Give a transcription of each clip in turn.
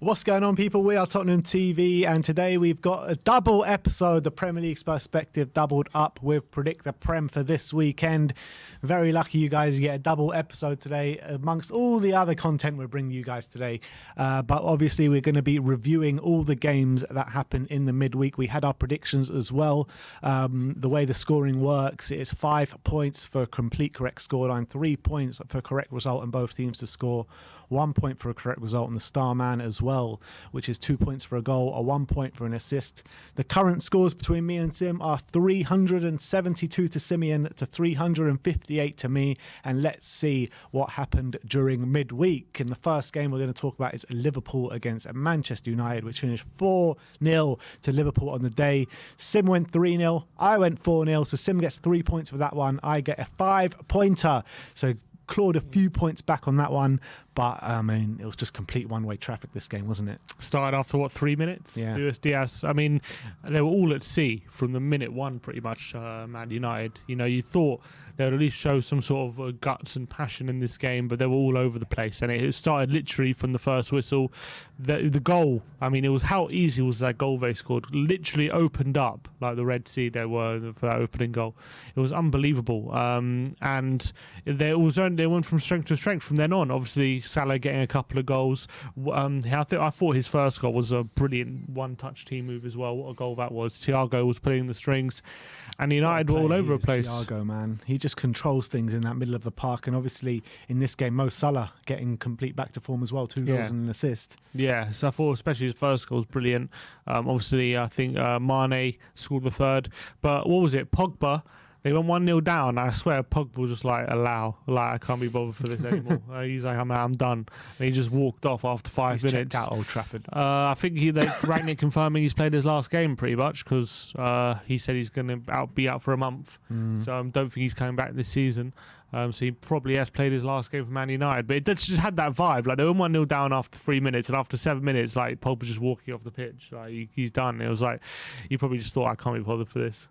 What's going on, people? We are Tottenham TV, and today we've got a double episode, the Premier League's perspective, doubled up with Predict the Prem for this weekend. Very lucky you guys get a double episode today amongst all the other content we're bringing you guys today. But obviously we're going to be reviewing all the games that happened in the midweek. We had our predictions as well. The way the scoring works, it's 5 points for a complete correct scoreline, 3 points for a correct result on both teams to score, 1 point for a correct result on the star man as well, which is 2 points for a goal or 1 point for an assist. The current scores between me and Sim are 372 to Simeon to 358 to me. And let's see what happened during midweek. In the first game we're going to talk about is Liverpool against Manchester United, which finished 4-0 to Liverpool on the day. Sim went 3-0. I went 4-0. So Sim gets 3 points for that one. I get a 5-pointer. So clawed a few points back on that one, but I mean, it was just complete one-way traffic this game, wasn't it? Started after what, 3 minutes? Yeah. Luis Diaz. I mean, they were all at sea from the minute one, pretty much. Man United. You know, you thought they would at least show some sort of guts and passion in this game, but they were all over the place, and it started literally from the first whistle. The goal. I mean, it was how easy was that goal they scored? Literally opened up like the Red Sea. They were for that opening goal. It was unbelievable, and they went from strength to strength from then on. Obviously, Salah getting a couple of goals. I thought his first goal was a brilliant one-touch team move as well. What a goal that was. Thiago was pulling the strings, and United were all over the place. Thiago, man, he just controls things in that middle of the park. And obviously, in this game, Mo Salah getting complete back to form as well. 2 goals and an assist. Yeah, so I thought especially his first goal was brilliant. Obviously, I think Mane scored the third. But what was it? Pogba. They went 1-0 down. I swear, Pogba was just like, I can't be bothered for this anymore. He's like, I'm done. And he just walked off after 5 minutes. Checked out Old Trafford. I think Rangnick confirming he's played his last game pretty much, because he said he's going to be out for a month. So I don't think he's coming back this season. So he probably has played his last game for Man United. But it just had that vibe. Like, they went 1-0 down after 3 minutes, and after 7 minutes, like, Pogba just walking off the pitch. Like, he's done. It was like, he probably just thought, I can't be bothered for this.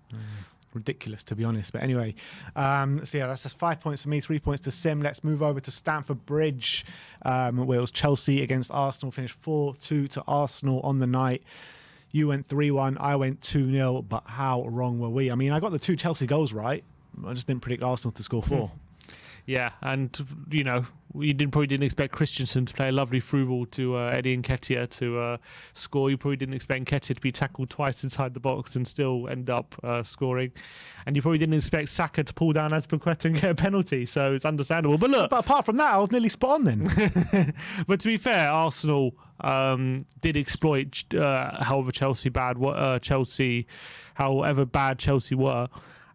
Ridiculous, to be honest. But anyway, so yeah, that's just 5 points for me, 3 points to Sim. Let's move over to Stamford Bridge, where it was Chelsea against Arsenal. Finished 4-2 to Arsenal on the night. You went 3-1, I went 2-0, but how wrong were we? I mean, I got the 2 Chelsea goals right. I just didn't predict Arsenal to score 4. Yeah, and, you know, we probably didn't expect Christensen to play a lovely through ball to Eddie Nketiah to score. You probably didn't expect Nketiah to be tackled twice inside the box and still end up scoring. And you probably didn't expect Saka to pull down Azpilicueta and get a penalty, so it's understandable. But look, but apart from that, I was nearly spot on then. But to be fair, Arsenal did exploit however bad Chelsea were.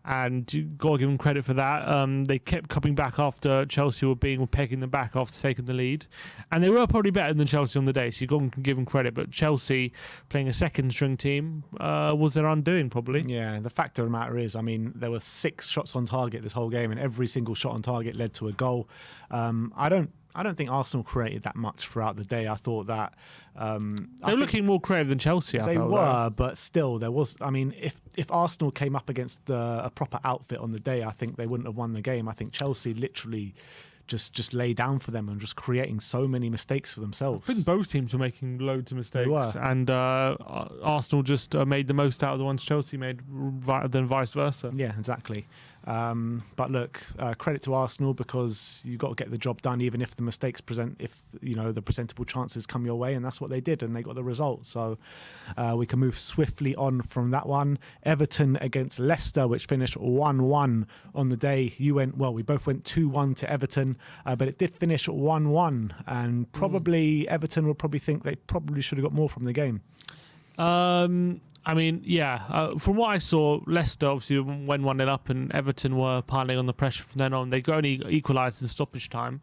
And you've got to give them credit for that. They kept coming back after Chelsea were pegging them back after taking the lead. And they were probably better than Chelsea on the day, so you've got to give them credit. But Chelsea, playing a second-string team, was their undoing, probably. Yeah, the fact of the matter is, I mean, there were 6 shots on target this whole game, and every single shot on target led to a goal. I don't think Arsenal created that much throughout the day. I thought that they were looking more creative than Chelsea. They were, but still, there was. I mean, if Arsenal came up against a proper outfit on the day, I think they wouldn't have won the game. I think Chelsea literally just lay down for them and just creating so many mistakes for themselves. I think both teams were making loads of mistakes, they were. And Arsenal just made the most out of the ones Chelsea made, than vice versa. Yeah, exactly. But look, credit to Arsenal, because you got to get the job done, even if the mistakes the presentable chances come your way, and that's what they did, and they got the result. So we can move swiftly on from that one. Everton against Leicester, which finished 1-1 on the day. We both went 2-1 to Everton, but it did finish 1-1, and probably Everton will probably think they probably should have got more from the game. I mean, yeah, from what I saw, Leicester obviously went 1-0 up, and Everton were piling on the pressure from then on. They only equalised in stoppage time.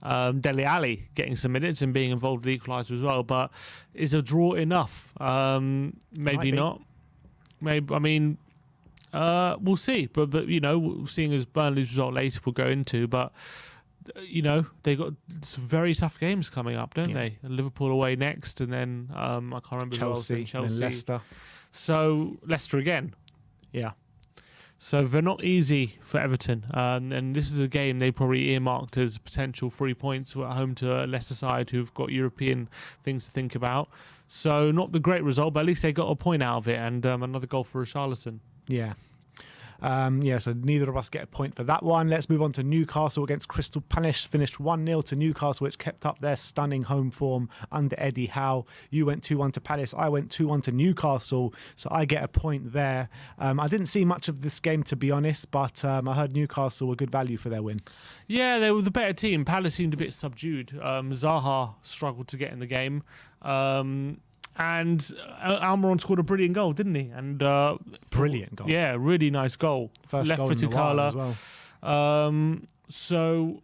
Dele Alli getting some minutes and being involved with the equaliser as well. But is a draw enough? Maybe not. Maybe. I mean, we'll see. But you know, seeing as Burnley's result later we'll go into, but you know, they got some very tough games coming up, don't they? Liverpool away next, and then I can't remember Chelsea, who else. Chelsea, and Leicester. So Leicester again. Yeah. So they're not easy for Everton. And this is a game they probably earmarked as potential 3 points at home to a Leicester side who've got European things to think about. So not the great result, but at least they got a point out of it, and another goal for Richarlison. Yeah. So neither of us get a point for that one. Let's move on to Newcastle against Crystal Palace. Finished 1-0 to Newcastle, which kept up their stunning home form under Eddie Howe. You went 2-1 to Palace. I went 2-1 to Newcastle, so I get a point there. I didn't see much of this game, to be honest, but I heard Newcastle were good value for their win. Yeah, they were the better team. Palace seemed a bit subdued. Zaha struggled to get in the game. And Almiron scored a brilliant goal, didn't he? And brilliant goal. Yeah, really nice goal. First goal in a while as well. So,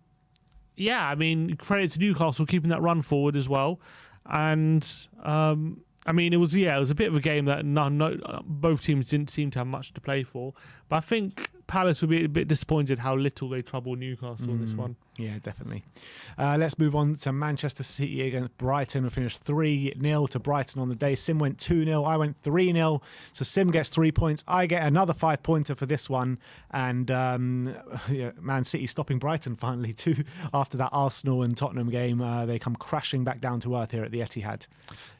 yeah, I mean, credit to Newcastle keeping that run forward as well. And I mean, it was a bit of a game that both teams didn't seem to have much to play for. But I think Palace will be a bit disappointed how little they troubled Newcastle in this one. Yeah, definitely. Let's move on to Manchester City against Brighton. We finished 3-0 to Brighton on the day. Sim went 2-0. I went 3-0. So Sim gets 3 points. I get another 5-pointer for this one. And Man City stopping Brighton finally too. After that Arsenal and Tottenham game, they come crashing back down to earth here at the Etihad.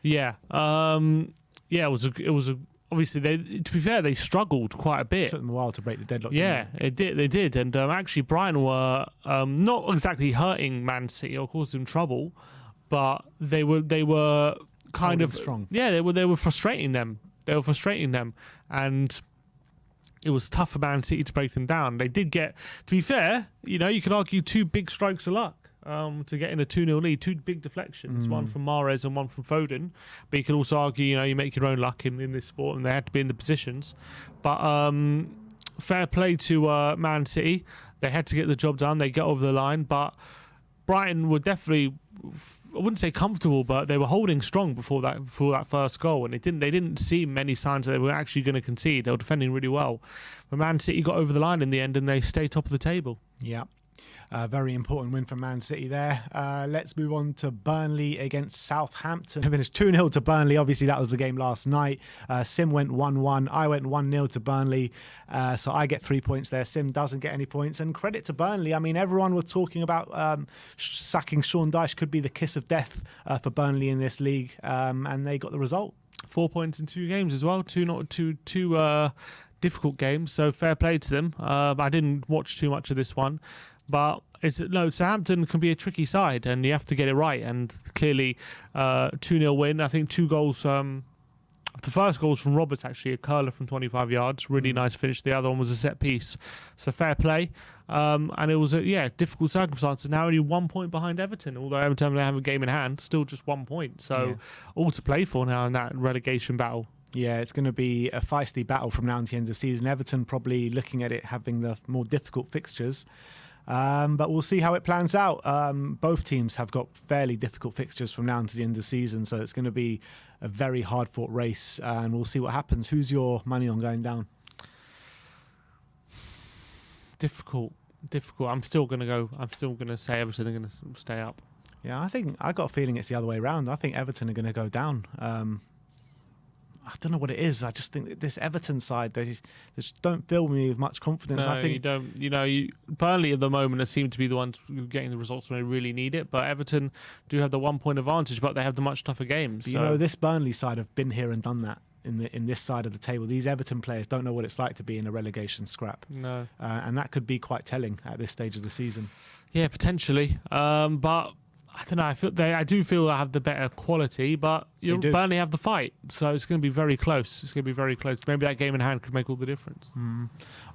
Yeah. It was a obviously, to be fair, they struggled quite a bit. It took them a while to break the deadlock. Yeah, they did. And actually, Brighton were not exactly hurting Man City or causing them trouble, but they were kind of strong. Yeah, they were frustrating them. And it was tough for Man City to break them down. They did get, to be fair, you could argue 2 big strikes of luck. To get in a 2-0 lead, 2 big deflections, one from Mahrez and one from Foden. But you could also argue, you make your own luck in this sport, and they had to be in the positions. But fair play to Man City. They had to get the job done. They get over the line. But Brighton were definitely, I wouldn't say comfortable, but they were holding strong before that first goal, and they didn't see many signs that they were actually going to concede. They were defending really well. But Man City got over the line in the end, and they stayed top of the table. Yeah. Very important win for Man City there. Let's move on to Burnley against Southampton. We finished 2-0 to Burnley. Obviously, that was the game last night. Sim went 1-1. I went 1-0 to Burnley. So I get 3 points there. Sim doesn't get any points. And credit to Burnley. I mean, everyone was talking about sacking Sean Dyche could be the kiss of death for Burnley in this league. And they got the result. 4 points in 2 games as well. Two difficult games. So fair play to them. I didn't watch too much of this one. But Southampton can be a tricky side, and you have to get it right. And clearly, 2-0 win. I think 2 goals. The first goal was from Roberts, actually, a curler from 25 yards. Really nice finish. The other one was a set piece. So fair play. And it was difficult circumstances. Now only 1 point behind Everton, although Everton don't have a game in hand, still just 1 point. So all to play for now in that relegation battle. Yeah, it's going to be a feisty battle from now until the end of the season. Everton probably looking at it having the more difficult fixtures. But we'll see how it plans out. Both teams have got fairly difficult fixtures from now until the end of the season, so it's going to be a very hard-fought race, and we'll see what happens. Who's your money on going down? Difficult. I'm still going to say Everton are going to stay up. Yeah, I got a feeling it's the other way around. I think Everton are going to go down. I don't know what it is. I just think that this Everton side, they just don't fill me with much confidence. No, I think you don't. Burnley at the moment seem to be the ones getting the results when they really need it. But Everton do have the 1 point advantage, but they have the much tougher games. But this Burnley side have been here and done that in this side of the table. These Everton players don't know what it's like to be in a relegation scrap. No, and that could be quite telling at this stage of the season. Yeah, potentially. But I don't know. I do feel they have the better quality, but Burnley have the fight, so it's going to be very close. Maybe that game in hand could make all the difference.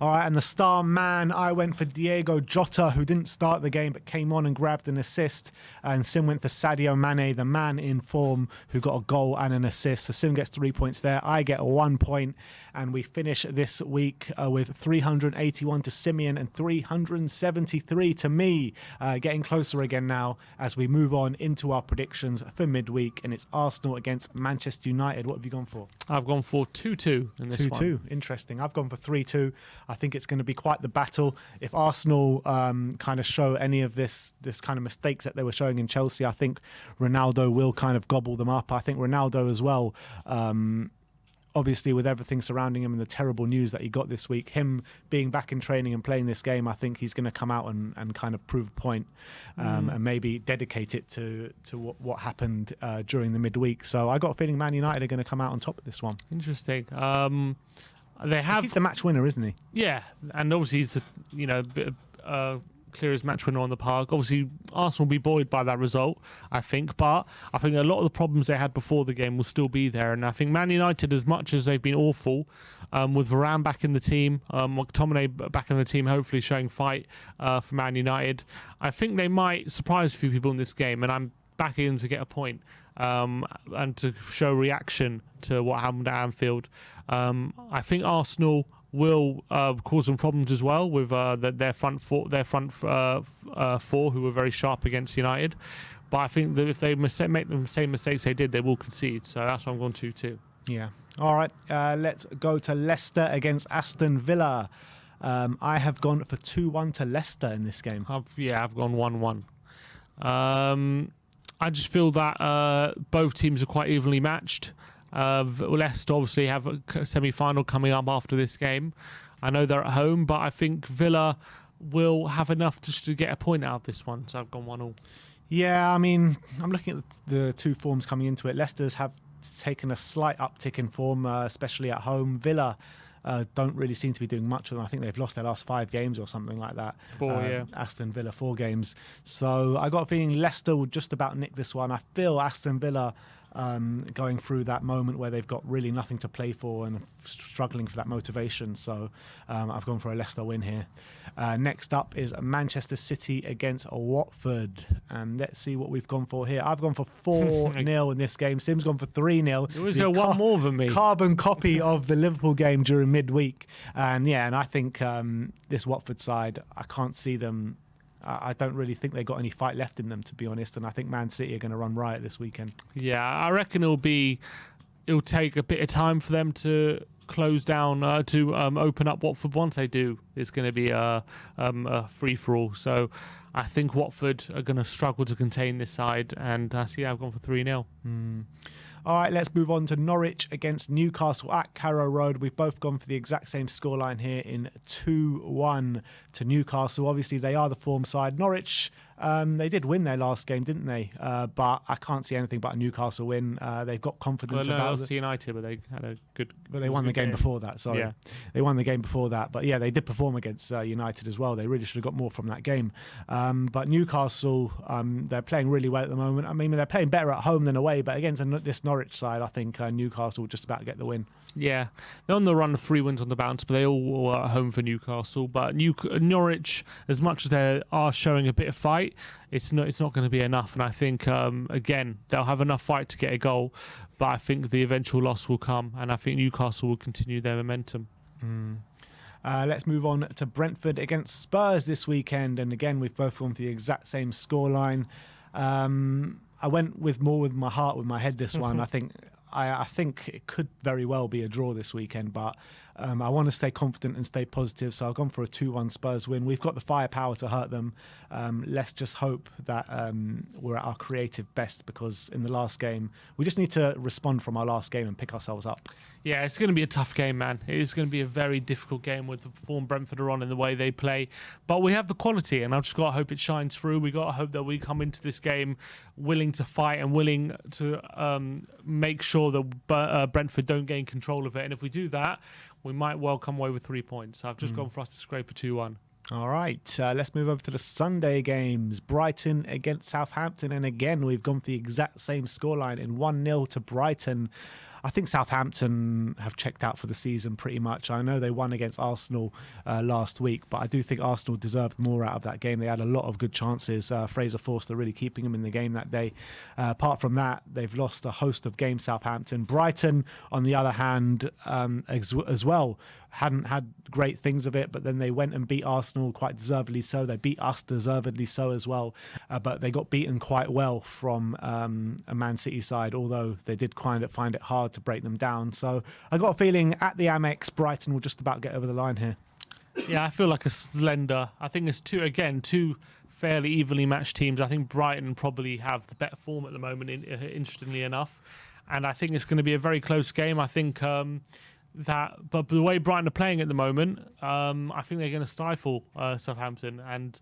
All right, and the star man, I went for Diego Jota, who didn't start the game but came on and grabbed an assist. And Sim went for Sadio Mane, the man in form, who got a goal and an assist. So Sim gets 3 points there. I get 1 point. And we finish this week with 381 to Simeon and 373 to me. Getting closer again now as we move on into our predictions for midweek. And it's Arsenal against Manchester United. What have you gone for? I've gone for 2-2 in this 2-2. Interesting. I've gone for 3-2. I think it's going to be quite the battle. If Arsenal kind of show any of this kind of mistakes that they were showing in Chelsea, I think Ronaldo will kind of gobble them up. I think Ronaldo as well obviously with everything surrounding him and the terrible news that he got this week, him being back in training and playing this game, I think he's going to come out and kind of prove a point, and maybe dedicate it to what happened during the midweek. So I got a feeling Man United are going to come out on top of this one. Interesting. He's the match winner, isn't he? Yeah, and obviously he's the clearest match winner on the park. Obviously, Arsenal will be buoyed by that result, I think. But I think a lot of the problems they had before the game will still be there. And I think Man United, as much as they've been awful, with Varane back in the team, McTominay back in the team, hopefully showing fight for Man United, I think they might surprise a few people in this game. And I'm backing them to get a point and to show reaction to what happened at Anfield. I think Arsenal will cause some problems as well with their front four, who were very sharp against United. But I think that if they make the same mistakes they did, they will concede. So that's why I'm going 2-2. Yeah. All right. Let's go to Leicester against Aston Villa. I have gone for 2-1 to Leicester in this game. I've gone 1-1. I just feel that both teams are quite evenly matched. Leicester obviously have a semi-final coming up after this game. I know they're at home, but I think Villa will have enough just to get a point out of this one. So I've gone 1-1. Yeah, I mean, I'm looking at the two forms coming into it. Leicester's have taken a slight uptick in form, especially at home. Villa don't really seem to be doing much of them. I think they've lost their last 5 games or something like that. 4, yeah. Aston Villa, 4 games. So I got a feeling Leicester will just about nick this one. I feel Aston Villa going through that moment where they've got really nothing to play for and struggling for that motivation. So I've gone for a Leicester win here. Next up is Manchester City against Watford. And let's see what we've gone for here. I've gone for 4-0 in this game. Sim's gone for 3-0. You always go one more than me. Carbon copy of the Liverpool game during midweek. And I think this Watford side, I can't see them. I don't really think they've got any fight left in them, to be honest. And I think Man City are going to run riot this weekend. Yeah, I reckon it'll take a bit of time for them to close down, to open up Watford. Once they do, it's going to be a free-for-all. So I think Watford are going to struggle to contain this side. And I've gone for 3-0. All right, let's move on to Norwich against Newcastle at Carrow Road. We've both gone for the exact same scoreline here in 2-1 to Newcastle. Obviously, they are the form side. Norwich, they did win their last game, didn't they? But I can't see anything but a Newcastle win. They've got confidence about it. United, but they had a good. But they won the game before that. Sorry, yeah. They won the game before that. But yeah, they did perform against United as well. They really should have got more from that game. But Newcastle, they're playing really well at the moment. I mean, they're playing better at home than away. But against this Norwich side, I think Newcastle will just about get the win. Yeah, they're on the run of 3 wins on the bounce, but they all are at home for Newcastle. But Norwich, as much as they are showing a bit of fight, it's not going to be enough. And I think, again, they'll have enough fight to get a goal, but I think the eventual loss will come, and I think Newcastle will continue their momentum. Let's move on to Brentford against Spurs this weekend. And again, we've both gone for the exact same scoreline. I went with more with my heart, with my head this one. I think it could very well be a draw this weekend, but I want to stay confident and stay positive, so I've gone for a 2-1 Spurs win. We've got the firepower to hurt them. Let's just hope that we're at our creative best, because in the last game, we just need to respond from our last game and pick ourselves up. Yeah, it's going to be a tough game, man. It is going to be a very difficult game with the form Brentford are on and the way they play. But we have the quality, and I've just got to hope it shines through. We got to hope that we come into this game willing to fight and willing to make sure that Brentford don't gain control of it. And if we do that, we might well come away with 3 points. So I've just gone for us to scrape a 2-1. All right, let's move over to the Sunday games. Brighton against Southampton. And again, we've gone for the exact same scoreline in 1-0 to Brighton. I think Southampton have checked out for the season pretty much. I know they won against Arsenal last week, but I do think Arsenal deserved more out of that game. They had a lot of good chances. Fraser Forster really keeping them in the game that day. Apart from that, they've lost a host of games, Southampton. Brighton, on the other hand, as well, hadn't had great things of it, but then they went and beat Arsenal quite deservedly so. They beat us deservedly so as well, but they got beaten quite well from a Man City side, although they did kind of find it hard to break them down. So I got a feeling at the Amex, Brighton will just about get over the line here. Yeah, I feel like a slender. I think it's two fairly evenly matched teams. I think Brighton probably have the better form at the moment, interestingly enough. and I think it's going to be a very close game. I think but the way Brighton are playing at the moment, I think they're going to stifle Southampton, and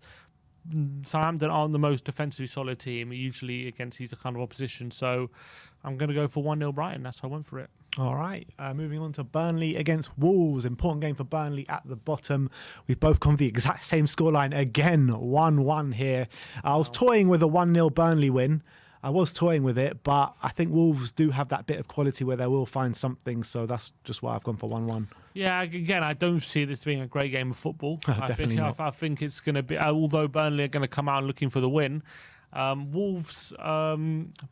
Southampton aren't the most defensively solid team usually against these kind of opposition. So I'm going to go for 1-0 Brighton. That's how I went for it. All right, moving on to Burnley against Wolves. Important game for Burnley at the bottom. We've both gone for the exact same scoreline again, 1-1 here. I was toying with a 1-0 Burnley win. I was toying with it, but I think Wolves do have that bit of quality where they will find something, so that's just why I've gone for 1-1. Yeah, again, I don't see this being a great game of football. Definitely not. I think it's going to be, although Burnley are going to come out looking for the win, Wolves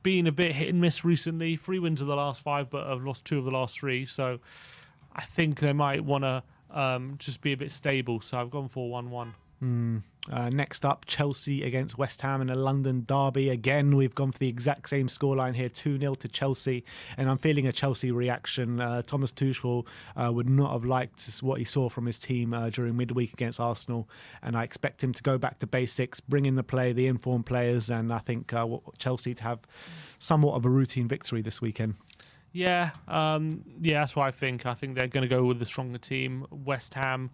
been a bit hit and miss recently. 3 wins of the last 5, but have lost 2 of the last 3, so I think they might want to just be a bit stable, so I've gone for 1-1. Next up, Chelsea against West Ham in a London derby. Again, we've gone for the exact same scoreline here, 2-0 to Chelsea. And I'm feeling a Chelsea reaction. Thomas Tuchel would not have liked what he saw from his team during midweek against Arsenal. And I expect him to go back to basics, bring in the informed players. And I think Chelsea to have somewhat of a routine victory this weekend. Yeah, that's what I think. I think they're going to go with the stronger team. West Ham,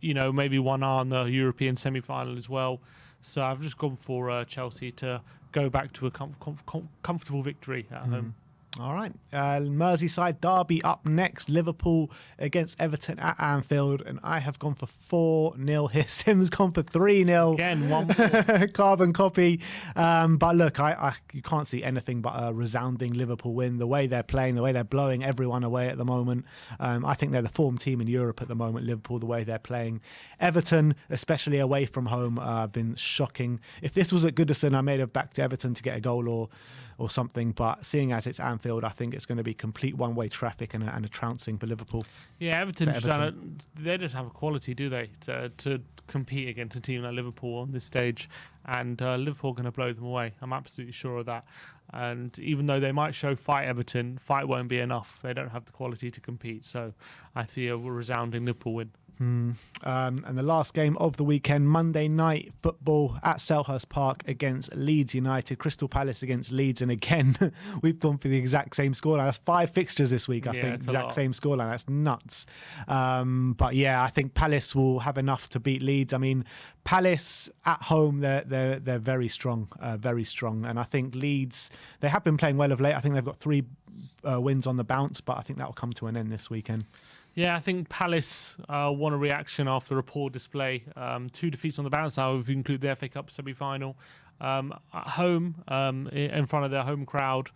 maybe 1 on the European semi-final as well. So I've just gone for Chelsea to go back to a comfortable victory at home. All right. Merseyside derby up next. Liverpool against Everton at Anfield. And I have gone for 4-0 here. Sim's gone for 3-0. Again, 1 more. Carbon copy. But look, you can't see anything but a resounding Liverpool win. The way they're playing, the way they're blowing everyone away at the moment. I think they're the form team in Europe at the moment, Liverpool, the way they're playing. Everton, especially away from home, have been shocking. If this was at Goodison, I may have backed Everton to get a goal or something, but seeing as it's Anfield, I think it's going to be complete one-way traffic and a trouncing for Liverpool. Yeah, Everton. They don't have a quality, do they, to compete against a team like Liverpool on this stage, and Liverpool are going to blow them away. I'm absolutely sure of that. And even though they might show fight, Everton, fight won't be enough. They don't have the quality to compete, so I feel a resounding Liverpool win. And the last game of the weekend, Monday night football at Selhurst Park against Leeds United. Crystal Palace against Leeds, and again we've gone for the exact same scoreline. That's 5 fixtures this week, I think. Exact same scoreline. That's nuts. But yeah, I think Palace will have enough to beat Leeds. I mean, Palace at home, they're very strong, and I think Leeds, they have been playing well of late. I think they've got 3 wins on the bounce, but I think that will come to an end this weekend. Yeah, I think Palace won a reaction after a poor display. 2 defeats on the bounce now, if you include the FA Cup semi-final. At home, in front of their home crowd,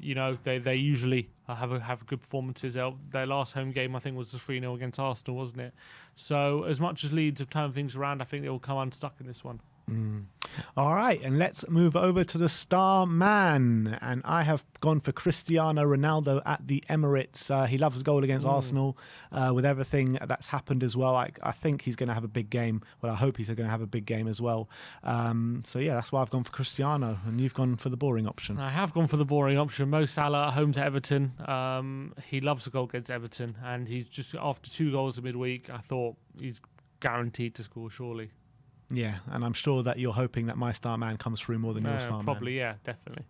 they usually have good performances. Their last home game, I think, was the 3-0 against Arsenal, wasn't it? So as much as Leeds have turned things around, I think they will come unstuck in this one. All right, and let's move over to the star man. And I have gone for Cristiano Ronaldo at the Emirates. He loves a goal against Arsenal with everything that's happened as well. I think he's going to have a big game. Well, I hope he's going to have a big game as well. So yeah, that's why I've gone for Cristiano. And you've gone for the boring option. I have gone for the boring option. Mo Salah at home to Everton. He loves a goal against Everton. And he's just, after 2 goals in midweek, I thought he's guaranteed to score, surely. Yeah, and I'm sure that you're hoping that my star man comes through more than your star man. Probably, yeah, definitely.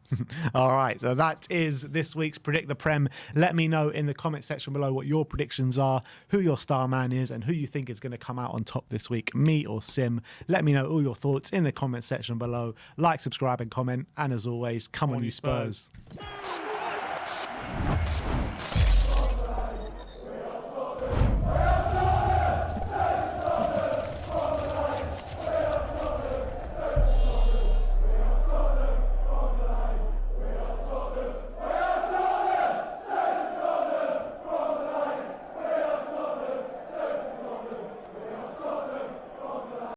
All right, so that is this week's Predict the Prem. Let me know in the comment section below what your predictions are, who your star man is, and who you think is going to come out on top this week, me or Sim. Let me know all your thoughts in the comment section below. Like, subscribe, and comment. And as always, come on, you Spurs.